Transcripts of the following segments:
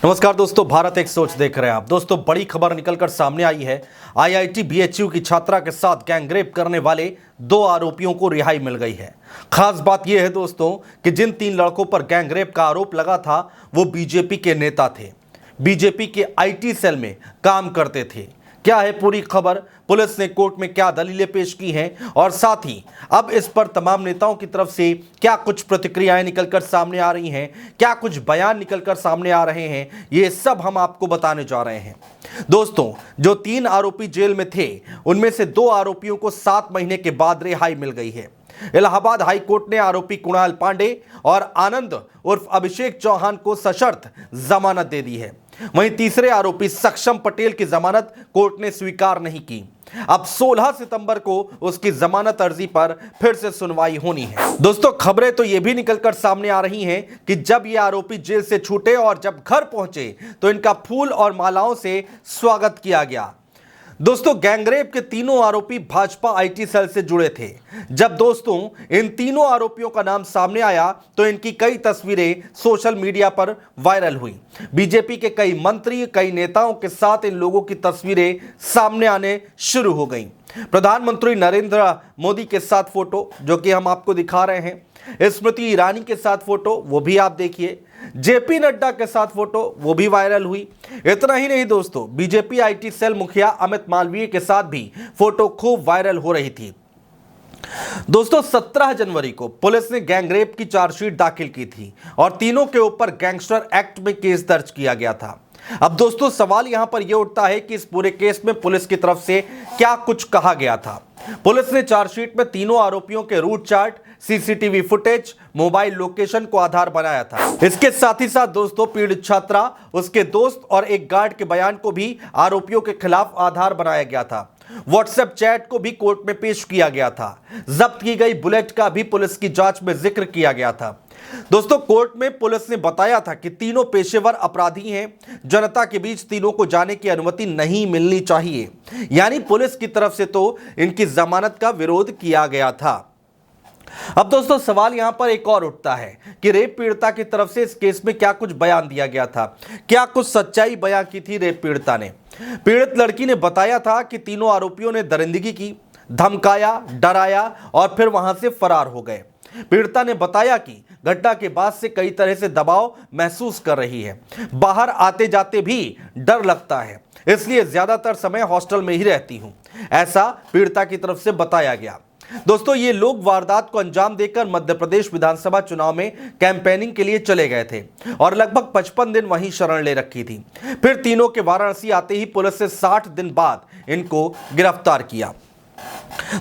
नमस्कार दोस्तों, भारत एक सोच देख रहे हैं आप। दोस्तों, बड़ी खबर निकलकर सामने आई है। आईआईटी बीएचयू की छात्रा के साथ गैंगरेप करने वाले 2 आरोपियों को रिहाई मिल गई है। खास बात यह है दोस्तों कि जिन 3 लड़कों पर गैंगरेप का आरोप लगा था वो बीजेपी के नेता थे, बीजेपी के आईटी सेल में काम करते थे। क्या है पूरी खबर, पुलिस ने कोर्ट में क्या दलीलें पेश की हैं और साथ ही अब इस पर तमाम नेताओं की तरफ से क्या कुछ प्रतिक्रियाएं निकलकर सामने आ रही हैं, क्या कुछ बयान निकलकर सामने आ रहे हैं, ये सब हम आपको बताने जा रहे हैं। दोस्तों, जो 3 आरोपी जेल में थे उनमें से 2 आरोपियों को 7 महीने के बाद रिहाई मिल गई है। इलाहाबाद हाई कोर्ट ने आरोपी कुणाल पांडे और आनंद उर्फ अभिषेक चौहान को सशर्त जमानत दे दी है। वहीं तीसरे आरोपी सक्षम पटेल की जमानत कोर्ट ने स्वीकार नहीं की। अब 16 सितंबर को उसकी जमानत अर्जी पर फिर से सुनवाई होनी है। दोस्तों, खबरें तो यह भी निकलकर सामने आ रही हैं कि जब ये आरोपी जेल से छूटे और जब घर पहुंचे तो इनका फूल और मालाओं से स्वागत किया गया। दोस्तों, गैंगरेप के तीनों आरोपी भाजपा आईटी सेल से जुड़े थे। जब दोस्तों इन तीनों आरोपियों का नाम सामने आया तो इनकी कई तस्वीरें सोशल मीडिया पर वायरल हुई। बीजेपी के कई मंत्री, कई नेताओं के साथ इन लोगों की तस्वीरें सामने आने शुरू हो गईं। प्रधानमंत्री नरेंद्र मोदी के साथ फोटो जो कि हम आपको दिखा रहे हैं, स्मृति ईरानी के साथ फोटो वो भी आप देखिए, जेपी नड्डा के साथ फोटो वो भी वायरल हुई। इतना ही नहीं दोस्तों, बीजेपी आईटी सेल मुखिया अमित मालवीय के साथ भी फोटो खूब वायरल हो रही थी। दोस्तों, 17 जनवरी को पुलिस ने गैंगरेप की चार्जशीट दाखिल की थी और तीनों के ऊपर गैंगस्टर एक्ट में केस दर्ज किया गया था। अब दोस्तों, सवाल यहां पर यह उठता है कि इस पूरे केस में पुलिस की तरफ से क्या कुछ कहा गया था। पुलिस ने चार्जशीट में तीनों आरोपियों के route chart, CCTV footage, mobile location को आधार बनाया था। इसके साथ ही साथ दोस्तों, पीड़ित छात्रा, उसके दोस्त और एक गार्ड के बयान को भी आरोपियों के खिलाफ आधार बनाया गया था। व्हाट्सएप चैट को भी कोर्ट में पेश किया गया था। जब्त की गई बुलेट का भी पुलिस की जांच में जिक्र किया गया था। दोस्तों, कोर्ट में पुलिस ने बताया था कि तीनों पेशेवर अपराधी हैं, जनता के बीच तीनों को जाने की अनुमति नहीं मिलनी चाहिए। यानी पुलिस की तरफ से तो इनकी जमानत का विरोध किया गया था। अब दोस्तों, सवाल यहां पर एक और उठता है कि रेप पीड़िता की तरफ से इस केस में क्या कुछ बयान दिया गया था, क्या कुछ सच्चाई बयां की थी रेप पीड़िता ने। पीड़ित लड़की ने बताया था कि तीनों आरोपियों ने दरिंदगी की, धमकाया, डराया और फिर वहां से फरार हो गए। पीड़िता ने बताया कि घटना के बाद से कई तरह से दबाव महसूस कर रही है, बाहर आते जाते भी डर लगता है, इसलिए ज्यादातर समय हॉस्टल में ही रहती हूं, ऐसा पीड़िता की तरफ से बताया गया। दोस्तों, ये लोग वारदात को अंजाम देकर मध्य प्रदेश विधानसभा चुनाव में कैंपेनिंग के लिए चले गए थे और लगभग 55 दिन वहीं शरण ले रखी थी। फिर तीनों के वाराणसी आते ही पुलिस ने 60 दिन बाद इनको गिरफ्तार किया।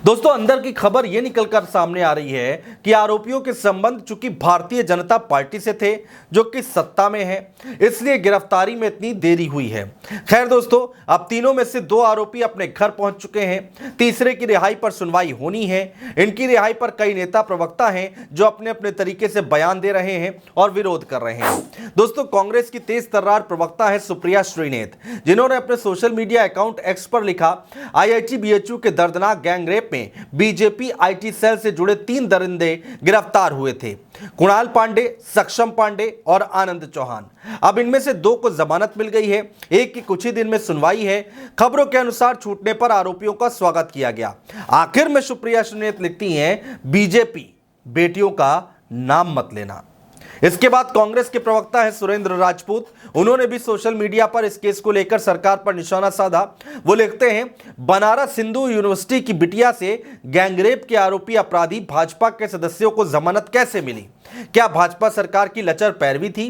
दोस्तों, अंदर की खबर यह निकलकर सामने आ रही है कि आरोपियों के संबंध चूंकि भारतीय जनता पार्टी से थे जो कि सत्ता में है, इसलिए गिरफ्तारी में इतनी देरी हुई है। खैर दोस्तों, अब तीनों में से 2 आरोपी अपने घर पहुंच चुके हैं। तीसरे की रिहाई पर सुनवाई होनी है। इनकी रिहाई पर कई नेता प्रवक्ता हैं जो अपने अपने तरीके से बयान दे रहे हैं और विरोध कर रहे हैं। दोस्तों, कांग्रेस की तेज तर्रार प्रवक्ता है सुप्रिया श्रीनेत, जिन्होंने अपने सोशल मीडिया अकाउंट एक्स पर लिखा, आईआईटी बीएचयू के दर्दनाक गैंगरेप में बीजेपी आईटी सेल से जुड़े 3 दरिंदे गिरफ्तार हुए थे, कुणाल पांडे, सक्षम पांडे और आनंद चौहान। अब इनमें से 2 को जमानत मिल गई है, एक की कुछ ही दिन में सुनवाई है। खबरों के अनुसार छूटने पर आरोपियों का स्वागत किया गया। आखिर में सुप्रिया श्रीनेत लिखती हैं, बीजेपी बेटियों का नाम मत लेना। इसके बाद कांग्रेस के प्रवक्ता है सुरेंद्र राजपूत, उन्होंने भी सोशल मीडिया पर इस केस को लेकर सरकार पर निशाना साधा। वो लिखते हैं, बनारस हिंदू यूनिवर्सिटी की बिटिया से गैंगरेप के आरोपी अपराधी भाजपा के सदस्यों को जमानत कैसे मिली? क्या भाजपा सरकार की लचर पैरवी थी?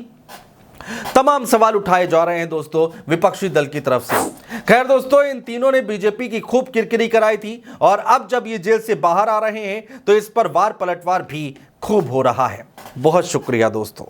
तमाम सवाल उठाए जा रहे हैं दोस्तों विपक्षी दल की तरफ से। खैर दोस्तों, इन तीनों ने बीजेपी की खूब किरकिरी कराई थी और अब जब ये जेल से बाहर आ रहे हैं तो इस पर वार पलटवार भी खूब हो रहा है। बहुत शुक्रिया दोस्तों।